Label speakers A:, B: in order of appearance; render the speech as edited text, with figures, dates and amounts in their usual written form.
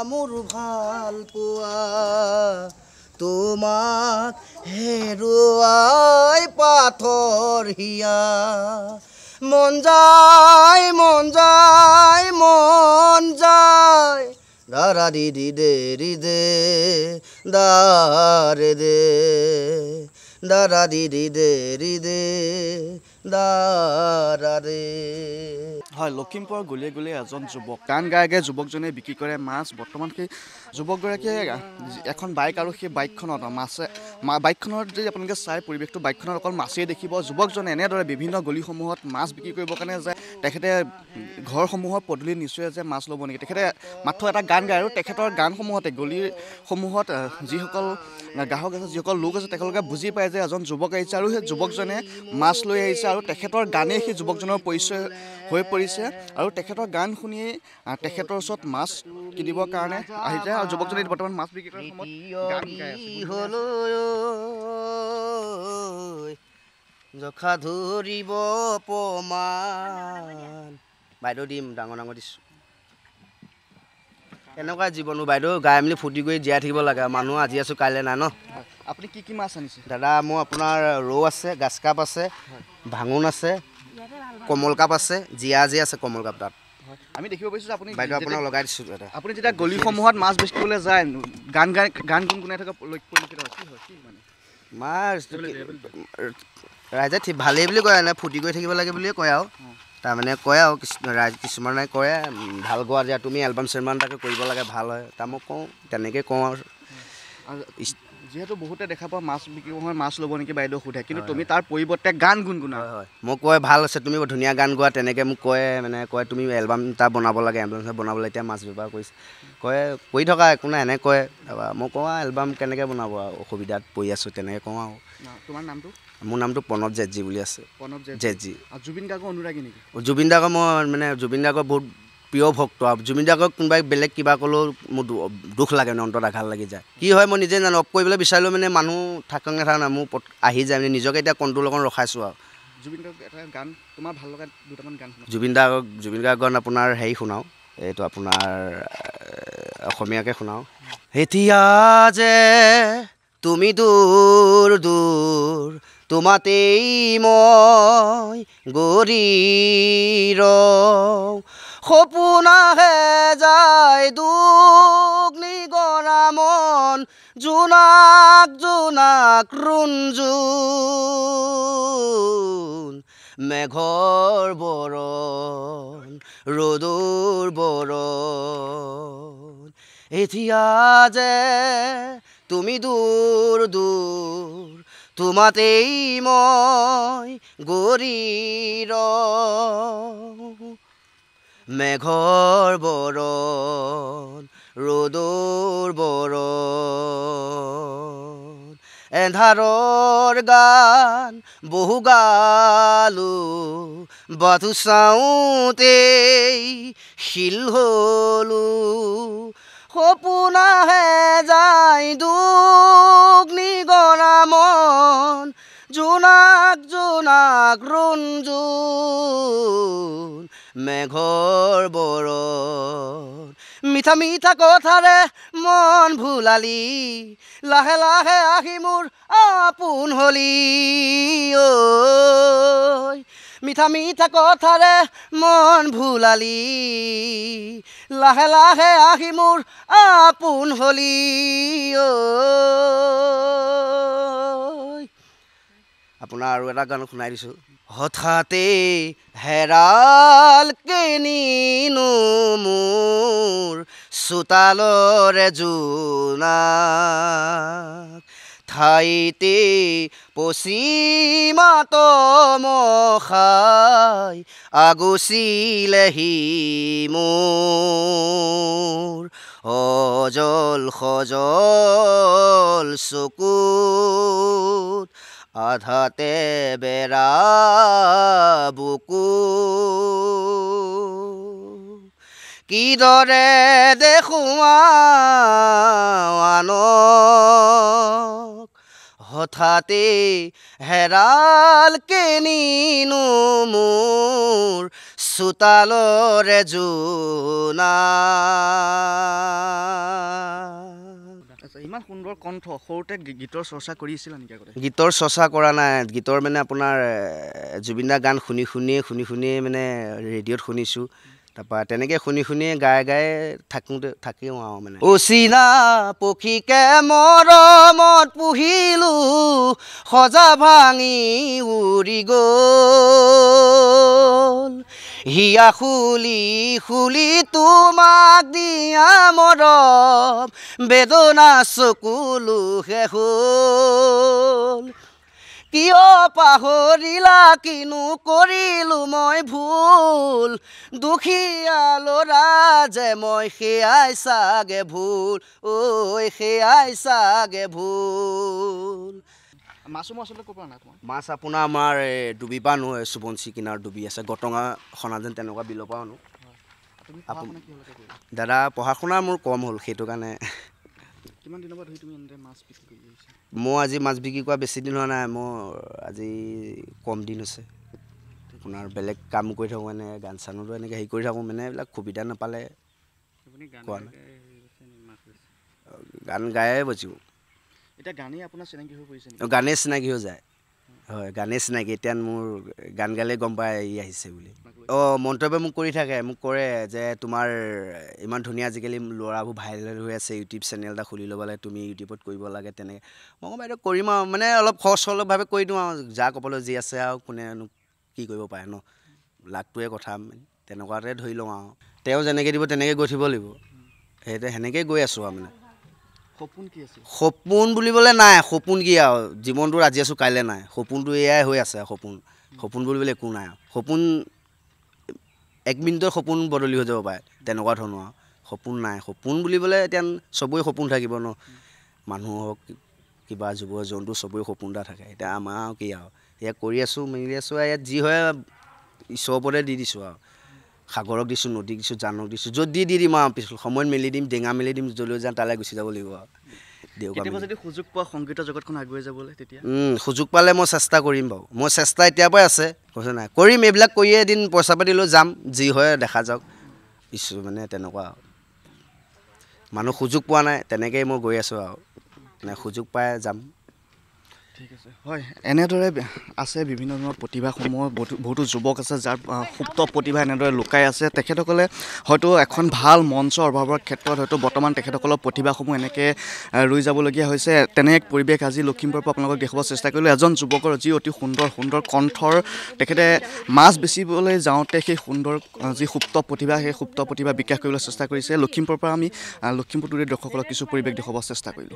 A: মোৰ ভাল পোৱা তোমাক হেৰুৱাই পাথৰ হিয়া মন যায় মন যায় মন যায় দাৰা দি দি দে ৰি দে দাৰে দে দাৰা দি দি দে ৰি দে দাৰা দে
B: হয় লখিমপুৰৰ গলিয়ে গলিয়ে এজন যুৱক গান গায়কে যুৱকজনে বিক্ৰী কৰে মাছ বৰ্তমান সেই যুৱকগৰাকীয়ে এখন বাইক আৰু সেই বাইকখনত বাইকখনত যদি আপোনালোকে চাই পৰিৱেশটো বাইকখনত অকল মাছেই দেখিব যুৱকজনে এনেদৰে বিভিন্ন গলিসমূহত মাছ বিক্ৰী কৰিবৰ কাৰণে যায় তেখেতে ঘৰসমূহৰ পদূলি নিশ্চয় যে মাছ ল'ব নেকি তেখেতে মাত্ৰ এটা গান গায় আৰু তেখেতৰ গানসমূহতে গলিসমূহত যিসকল গ্ৰাহক আছে যিসকল লোক আছে তেওঁলোকে বুজি পায় যে এজন যুৱক আহিছে আৰু সেই যুৱকজনে মাছ লৈ আহিছে আৰু তেখেতৰ গানেই সেই যুৱকজনৰ পৰিচয় হৈ পৰিছে আৰু তেখেতৰ গান শুনিয়েই তেখেতৰ ওচৰত মাছ কিনিবৰ কাৰণে আহি যায় আৰু যুৱকজনে বৰ্তমান মাছ বিক্ৰী কৰাৰ সময়ত গান গাই আছে
A: জখা ধৰিব অপমান বাইদেউ দিম ডাঙৰ ডাঙৰ দিছোঁ এনেকুৱা জীৱনো বাইদেউ গাই মেলি ফূৰ্তি কৰি জীয়াই থাকিব লাগে মানুহ আজি আছোঁ কাইলৈ নাই ন
B: আপুনি কি কি মাছ আনিছে
A: দাদা মোৰ আপোনাৰ ৰৌ আছে গাছ কাপ আছে ভাঙোন আছে কমল কাপ আছে জীয়া আছে কমল কাপ তাত
B: আমি দেখিব পাইছোঁ যে আপুনি
A: বাইদেউ আপোনাক লগাই দিছোঁ দাদা
B: আপুনি যেতিয়া গলিসমূহত মাছ বেচিবলৈ যায় গান গুণগুণাই থকা পৰিলক্ষিত হয় কি হয় কি মানে
A: মাছ ৰাইজে ঠিক ভালেই বুলি কয় এনে ফূৰ্তি কৰি থাকিব লাগে বুলিয়ে কয় আৰু তাৰমানে কয় আৰু কিছুমানে কয় ভাল গোৱা দিয়া তুমি এলবাম চেলবাম তাকে কৰিব লাগে ভাল হয় তাৰ মই কওঁ তেনেকৈ কওঁ আৰু
B: যিহেতু বহুতে দেখা পোৱা মাছ বিক্ৰী সময়ত মাছ ল'ব নেকি বাইদেউ সোধে কিন্তু তুমি তাৰ পৰিৱৰ্তে গান গুণগুণা
A: হয় মোক কয় ভাল আছে তুমি ধুনীয়া গান গোৱা তেনেকৈ মোক কয় মানে কয় তুমি এলবাম এটা বনাব লাগে এলবাম বনাবলৈ এতিয়া মাছ ব্যৱহাৰ কৰিছে কয় কৰি থকা একো নাই এনেকৈ কয় তাৰপৰা মই কওঁ এলবাম কেনেকৈ বনাব আৰু অসুবিধাত পৰি আছোঁ তেনেকৈ কওঁ আৰু
B: তোমাৰ নামটো
A: মোৰ নামটো প্ৰণৱ জেটজী বুলি আছে জেটজী
B: জুবিন গাৰ্গৰ অনুৰাগী নেকি
A: জুবিন গাৰ্গৰ মই মানে জুবিন গাৰ্গৰ বহুত প্ৰিয় ভক্ত আৰু জুবিন গাৰ্গক কোনোবাই বেলেগ কিবা ক'লেও মোৰ দুখ লাগে মানে অন্তৰত আঘাত লাগি যায় কি হয় মই নিজে জানো অফ কৰিবলৈ বিচাৰিলেও মানে মানুহ থাকক নাথাকক না মোৰ আহি যায় মানে নিজকে এতিয়া কণ্ট্ৰল অকণ ৰখাইছোঁ আৰু
B: জুবিন গাৰ্গ এটা গান তোমাৰ ভাল লগা দুটামান গান
A: জুবিন গাৰ্গৰ আপোনাৰ হেৰি শুনাওঁ এইটো আপোনাৰ অসমীয়াকৈ শুনাওঁ এতিয়া যে তুমি দূৰ দূৰ তোমাতেই মই গৰীৰ সপোনাহে যায় দুখ নিগৰা মন জোনাক জোনাক ৰুণজোন মেঘৰ বৰণ ৰ'দৰ বৰণ এতিয়া যে তুমি দূৰ দূৰ তোমাতেই মই গৰীৰ মেঘৰ বৰণ ৰ'দৰ বৰণ এন্ধাৰৰ গান বহু গালো বাটু চাওঁতেই শিল হলো সপোনাহে যায় দুখ নিগৰা মন জোনাক জোনাক ৰুণজোন মেঘৰ বৰণ মিঠা মিঠা কথাৰে মন ভুলালি লাহে লাহে আহি মোৰ আপোন হলি ঐ মিঠা মিঠা কথাৰে মন ভুলালি লাহে লাহে আহি মোৰ আপোন হলি ঐ আপোনাৰ আৰু এটা গান শুনাই দিছোঁ হঠাতে হেৰাল কেনিনো মোৰ চোতালৰে জোনাক ঠাইতে পশ্চিমাত মখাই আগুচিলেহি মোৰ অজল সজল চকুত আধাতে বেৰা বুকু কিদৰে দেখুৱানক হঠাতে হেৰাল কেনিনো মোৰ চোতালৰে জোনাক
B: সুন্দৰ কণ্ঠ সৰুতে গীতৰ চৰ্চা কৰিছিলা নেকি আগতে
A: গীতৰ চৰ্চা কৰা নাই গীতৰ মানে আপোনাৰ জুবিন দাৰ গান শুনিয়ে মানে ৰেডিঅ'ত শুনিছোঁ তাৰপৰা তেনেকৈ শুনিয়ে গাই থাকিও আৰু মানে অচিনা পক্ষীকে মৰমত পুহিলোঁ সজা ভাঙি উৰি গ'ল হিয়া খুলি তোমাক দিয়া মৰম বেদনা চকুলোহে হ'ল কিয় পাহৰিলা কিনো কৰিলোঁ মই ভুল দুখীয়া ল'ৰা যে মই সেয়াই চাগে ভুল ঐ সেয়াই চাগে ভুল
B: মাছো আচলতে ক'ব নাই তোমাৰ
A: মাছ আপোনাৰ আমাৰ ডুবি পৰা আনো সোৱণশিৰি কিনাৰত ডুবি আছে গটঙা খনা যেন তেনেকুৱা বিলৰ পৰা আনো দাদা পঢ়া শুনা মোৰ কম হ'ল সেইটো কাৰণে
B: কিমান দিনৰ পৰা ধৰি তুমি এনেদৰে মাছ বিক্ৰী কৰি আহিছা
A: মই আজি মাছ বিক্ৰী কৰা বেছি দিন হোৱা নাই মোৰ আজি কম দিন হৈছে আপোনাৰ বেলেগ কাম কৰি থাকোঁ মানে গান চানতো এনেকৈ হেৰি কৰি থাকোঁ মানে এইবিলাক সুবিধা নাপালে কোৱা নাই গান গায়ে বাজিব
B: এতিয়া গানেই আপোনাৰ চিনাকি হৈ পৰিছে
A: গানেই চিনাকি হৈ যায় হয় গানেই চিনাকি এতিয়া মোৰ গান গালেই গম পায় ই আহিছে বুলি মন্তব্য মোক কৰি থাকে মোক কৰে যে তোমাৰ ইমান ধুনীয়া আজিকালি ল'ৰাবোৰ ভাইৰেল হৈ আছে ইউটিউব চেনেল এটা খুলি ল'ব লাগে তুমি ইউটিউবত কৰিব লাগে তেনেকৈ মই কওঁ বাইদেউ কৰিম আৰু মানে অলপ সৰলভাৱে কৰি দিওঁ আৰু যাৰ কপালত যি আছে আৰু কোনেনো কি কৰিব পাৰে ন লাকটোৱে কথা তেনেকুৱাতে ধৰি লওঁ আৰু তেওঁ যেনেকৈ দিব তেনেকৈ গৈ থাকিব লাগিব সেনেকৈয়ে গৈ আছোঁ আৰু মানে
B: সপোন কি আছে
A: সপোন বুলিবলৈ নাই সপোন কি আৰু জীৱনটো আজি আছোঁ কাইলৈ নাই সপোনটো এয়াই হৈ আছে সপোন বুলিবলৈ একো নাই সপোন 1 মিনিটৰ সপোন বদলি হৈ যাব পাৰে তেনেকুৱা ধৰণৰ আৰু সপোন নাই সপোন বুলিবলৈ এতিয়া চবৰে সপোন থাকিব ন মানুহক কিবা জীৱ জন্তু চবৰে সপোন এটা থাকে এতিয়া আমাৰ আৰু কি আৰু এয়া কৰি আছোঁ মেলি আছোঁ ইয়াত যি হয় ঈশ্বৰৰ ওপৰতে দি দিছোঁ আৰু সাগৰক দিছোঁ নদীক দিছোঁ জানক দিছোঁ য'ত দি দিম আৰু পিছত সময়ত মেলি দিম ডেঙা মেলি দিম য'লৈ যাম তালৈ গুচি যাব লাগিব আৰু
B: কেতিয়াবা যদি সুযোগ পোৱা সংগীতৰ জগতখন আগুৱাই যাবলৈ তেতিয়া
A: সুযোগ পালে মই চেষ্টা কৰিম বাৰু মই চেষ্টা এতিয়াৰ পৰাই আছে কৈছে নাই কৰিম এইবিলাক কৰিয়ে এদিন পইচা পাতি লৈ যাম যি হয় দেখা যাওক ইচ্ছু মানে তেনেকুৱা মানুহ সুযোগ পোৱা নাই তেনেকৈয়ে মই গৈ আছোঁ আৰু মানে সুযোগ পাই যাম
B: ঠিক আছে হয় এনেদৰে আছে বিভিন্ন ধৰণৰ প্ৰতিভাসমূহ বহুতো যুৱক আছে যাৰ সুপ্ত প্ৰতিভা এনেদৰে লুকাই আছে তেখেতসকলে হয়তো এখন ভাল মঞ্চৰ অভাৱৰ ক্ষেত্ৰত হয়তো বৰ্তমান তেখেতসকলৰ প্ৰতিভাসমূহ এনেকৈ ৰৈ যাবলগীয়া হৈছে তেনে এক পৰিৱেশ আজি লখিমপুৰৰ পৰা আপোনালোকক দেখুৱাব চেষ্টা কৰিলোঁ এজন যুৱকৰ যি অতি সুন্দৰ কণ্ঠৰ তেখেতে মাছ বেচিবলৈ যাওঁতে সেই সুন্দৰ যি সুপ্ত প্ৰতিভা বিকাশ কৰিবলৈ চেষ্টা কৰিছে লখিমপুৰৰ পৰা আমি লখিমপুৰ টুডে দৰ্শকসকলক কিছু পৰিৱেশ দেখুৱাব চেষ্টা কৰিলোঁ